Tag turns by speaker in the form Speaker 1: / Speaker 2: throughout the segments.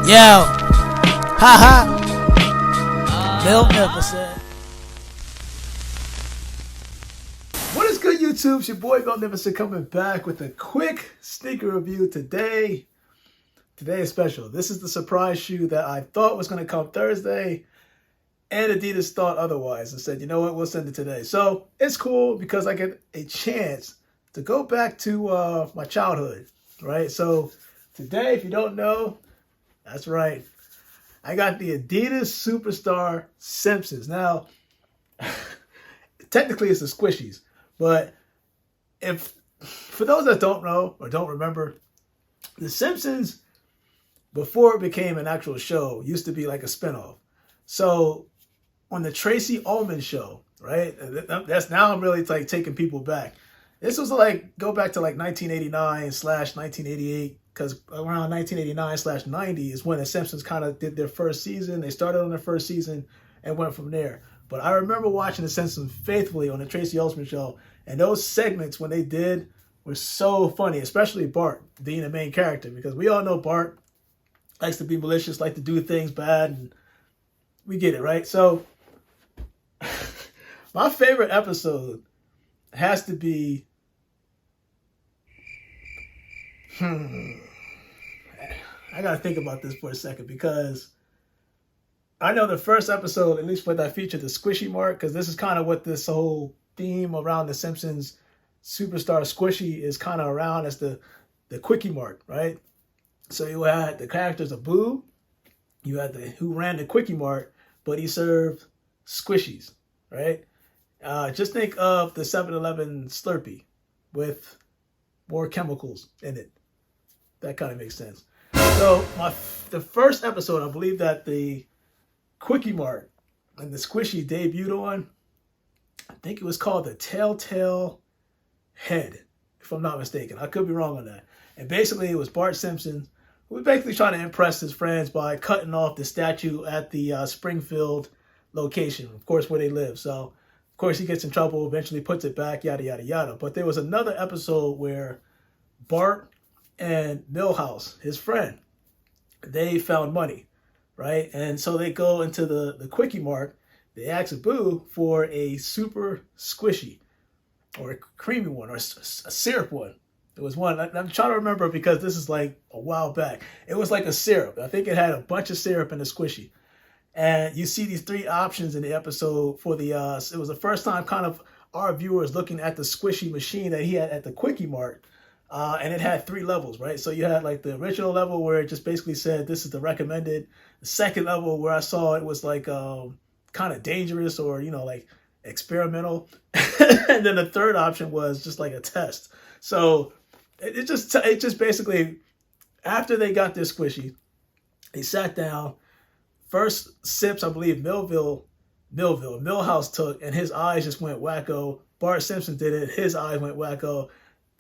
Speaker 1: Yo, haha. Bill never said. What is good, YouTube? It's your boy Bill Neverson coming back with a quick sneaker review today. Today is special. This is the surprise shoe that I thought was going to come Thursday, and Adidas thought otherwise and said, you know what, we'll send it today. So it's cool because I get a chance to go back to my childhood, right? So today, if you don't know, that's right, I got the Adidas Superstar Simpsons. Now, technically it's the Squishies, but for those that don't know or don't remember, the Simpsons, before it became an actual show, used to be like a spinoff. So on the Tracy Ullman show, right? That's now I'm really like taking people back. This was like, go back to like 1989/1988, because around 1989/90 is when the Simpsons kind of did their first season. They started on their first season and went from there. But I remember watching the Simpsons faithfully on the Tracy Ullman show, and those segments when they did were so funny, especially Bart being the main character, because we all know Bart likes to be malicious, like to do things bad, and we get it, right? So my favorite episode has to be I gotta think about this for a second, because I know the first episode, at least when I featured the squishy mark, because this is kind of what this whole theme around the Simpsons Superstar Squishee is kind of around, as the quickie mark, right? So you had the characters of Boo, you had who ran the quickie mart, but he served squishies, right? Just think of the 7-Eleven Slurpee with more chemicals in it. That kind of makes sense. So the first episode, I believe that the quickie mart and the squishy debuted on, I think it was called the Telltale Head, if I'm not mistaken. I could be wrong on that. And basically it was Bart Simpson who was basically trying to impress his friends by cutting off the statue at the Springfield location, of course, where they live. So of course he gets in trouble, eventually puts it back, yada, yada, yada. But there was another episode where Bart and Milhouse, his friend, they found money, right? And so they go into the quickie mart. They ask Boo for a super squishy, or a creamy one, or a syrup one. There was one, I'm trying to remember because this is like a while back. It was like a syrup. I think it had a bunch of syrup in the squishy. And you see these three options in the episode for the, it was the first time kind of our viewers looking at the squishy machine that he had at the quickie mart. And it had three levels, right? So you had like the original level where it just basically said, this is the recommended. The second level where I saw it was like kind of dangerous, or, you know, like experimental. And then the third option was just like a test. So it just basically, after they got their squishy, they sat down. First sips, I believe Milhouse took, and his eyes just went wacko. Bart Simpson did it, his eyes went wacko.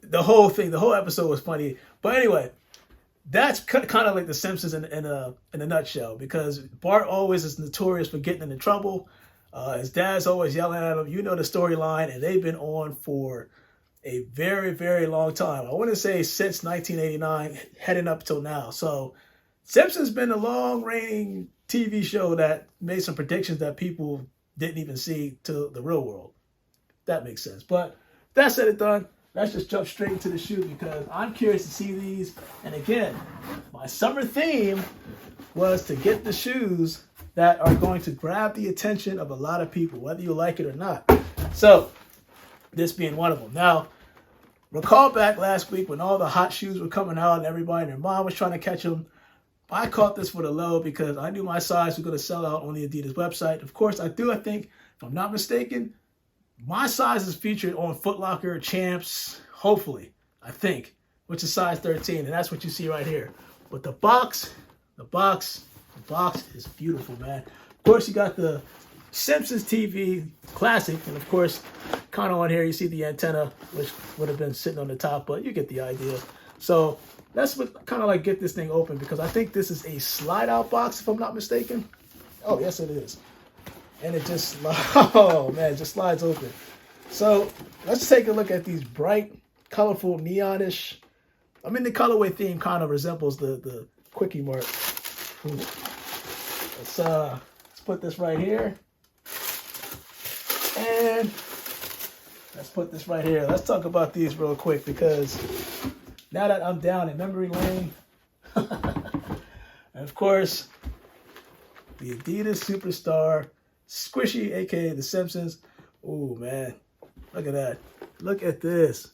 Speaker 1: The whole thing, the whole episode was funny. But anyway, that's kind of like the Simpsons in a nutshell, because Bart always is notorious for getting into trouble. His dad's always yelling at him. You know the storyline, and they've been on for a very, very long time. I want to say since 1989, heading up till now. So Simpsons been a long-reigning TV show that made some predictions that people didn't even see to the real world. That makes sense. But that said and done, let's just jump straight into the shoe, because I'm curious to see these. And again, my summer theme was to get the shoes that are going to grab the attention of a lot of people, whether you like it or not. So this being one of them. Now, recall back last week when all the hot shoes were coming out and everybody and their mom was trying to catch them. I caught this for the low because I knew my size was going to sell out on the Adidas website. Of course, I think, if I'm not mistaken, my size is featured on Foot Locker, Champs, hopefully, I think, which is size 13, and that's what you see right here. But the box is beautiful, man. Of course, you got the Simpsons TV Classic, and of course, kind of on here, you see the antenna, which would have been sitting on the top, but you get the idea. So that's what kind of like get this thing open, because I think this is a slide-out box, if I'm not mistaken. Oh, yes, it is. And it just, oh man, it just slides open. So let's take a look at these bright, colorful, neonish. I mean, the colorway theme kind of resembles the quickie mart. Ooh. Let's put this right here. And let's put this right here. Let's talk about these real quick because now that I'm down in memory lane, and of course, the Adidas Superstar Squishee, aka the Simpsons. Ooh, man. Look at that. Look at this.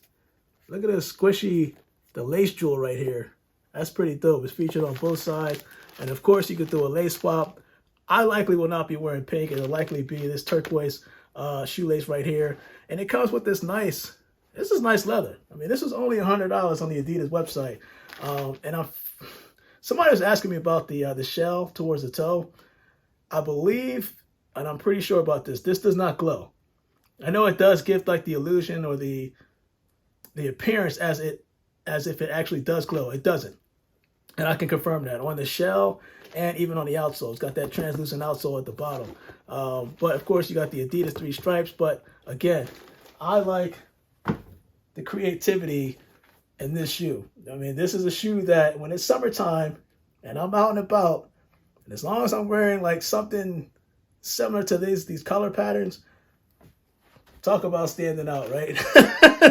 Speaker 1: Look at this squishy, the lace jewel right here. That's pretty dope. It's featured on both sides. And of course, you could do a lace swap. I likely will not be wearing pink. It'll likely be this turquoise shoelace right here. And it comes with this is nice leather. I mean, this is only $100 on the Adidas website. And somebody was asking me about the shell towards the toe. I believe, and I'm pretty sure about this does not glow. I know it does give like the illusion or the appearance as if it actually does glow. It doesn't. And I can confirm that on the shell and even on the outsole. It's got that translucent outsole at the bottom. But of course, you got the Adidas 3 stripes. But again, I like the creativity in this shoe. I mean, this is a shoe that when it's summertime and I'm out and about, and as long as I'm wearing like something similar to these color patterns, talk about standing out, right?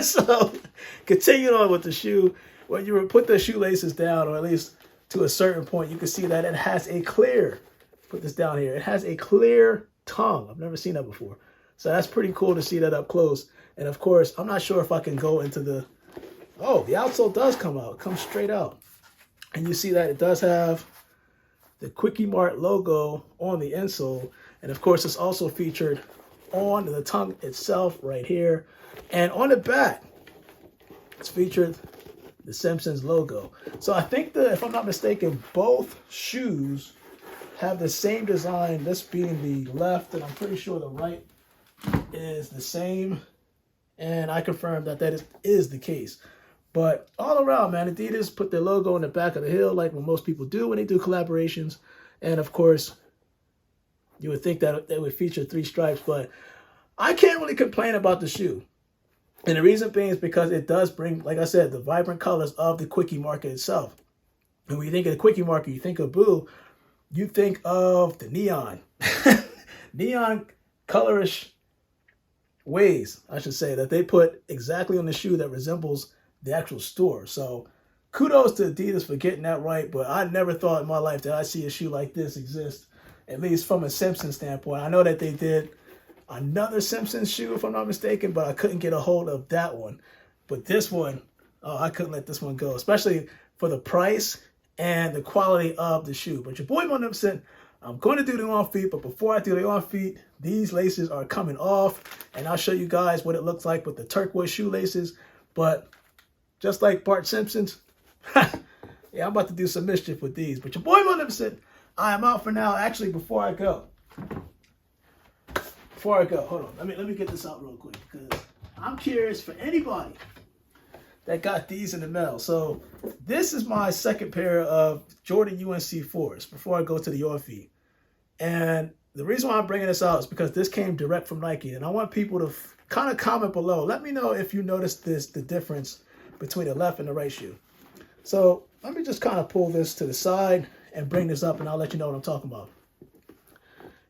Speaker 1: So continuing on with the shoe, when you put the shoelaces down, or at least to a certain point, you can see that it has a clear, put this down here, it has a clear tongue. I've never seen that before. So that's pretty cool to see that up close. And of course, I'm not sure if I can go into the outsole does come out, comes straight out. And you see that it does have the Quickie Mart logo on the insole. And of course, it's also featured on the tongue itself right here. And on the back, it's featured the Simpsons logo. So I think that, if I'm not mistaken, both shoes have the same design, this being the left, and I'm pretty sure the right is the same. And I confirmed that is the case. But all around, man, Adidas put their logo on the back of the heel like what most people do when they do collaborations. And of course, you would think that they would feature 3 stripes, but I can't really complain about the shoe. And the reason being is because it does bring, like I said, the vibrant colors of the Quickie market itself. And when you think of the Quickie market, you think of Boo, you think of the neon. Neon colorish ways, I should say, that they put exactly on the shoe that resembles the actual store. So kudos to Adidas for getting that right, but I never thought in my life that I'd see a shoe like this exist, at least from a Simpsons standpoint. I know that they did another Simpsons shoe, if I'm not mistaken, but I couldn't get a hold of that one. But this one, oh, I couldn't let this one go, especially for the price and the quality of the shoe. But your boy Magnificent, I'm going to do the on feet, but before I do the on feet, these laces are coming off, and I'll show you guys what it looks like with the turquoise shoelaces. But just like Bart Simpson's, yeah, I'm about to do some mischief with these. But your boy Magnificent, I am out for now. Actually, before I go, hold on. Let me get this out real quick because I'm curious for anybody that got these in the mail. So this is my second pair of Jordan UNC 4s before I go to the on feet. And the reason why I'm bringing this out is because this came direct from Nike, and I want people to kind of comment below. Let me know if you noticed the difference between the left and the right shoe. So let me just kind of pull this to the side and bring this up, and I'll let you know what I'm talking about.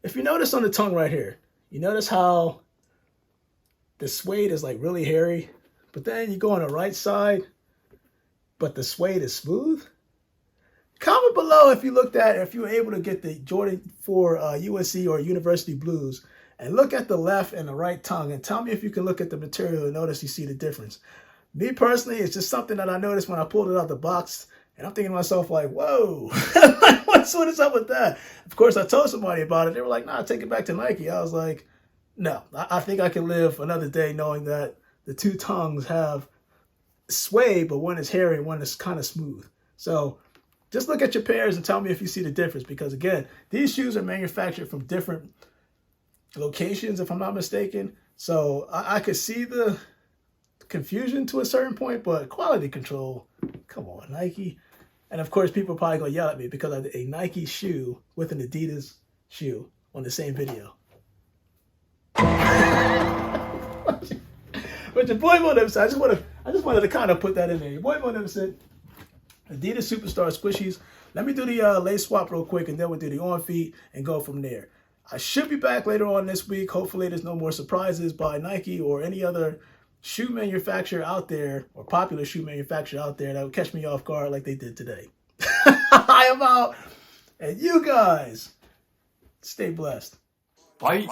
Speaker 1: If you notice on the tongue right here, you notice how the suede is like really hairy, but then you go on the right side, but the suede is smooth. Comment below if you were able to get the Jordan 4 UNC or University Blues and look at the left and the right tongue and tell me if you can look at the material and notice you see the difference. Me personally, it's just something that I noticed when I pulled it out the box, and I'm thinking to myself like, whoa, what is up with that? Of course, I told somebody about it. They were like, nah, take it back to Nike. I was like, no, I think I can live another day knowing that the two tongues have sway, but one is hairy and one is kind of smooth. So just look at your pairs and tell me if you see the difference, because again, these shoes are manufactured from different locations, if I'm not mistaken. So I could see the confusion to a certain point, but quality control, come on, Nike. And of course, people are probably gonna yell at me because I did a Nike shoe with an Adidas shoe on the same video. But your boy Magnificent, I just wanted to kind of put that in there. Your boy Magnificent, Adidas Superstar Squishees. Let me do the lace swap real quick, and then we'll do the on feet and go from there. I should be back later on this week. Hopefully there's no more surprises by Nike or any other shoe manufacturer out there, or popular shoe manufacturer out there, that would catch me off guard like they did today. I am out, and you guys stay blessed.
Speaker 2: Bye.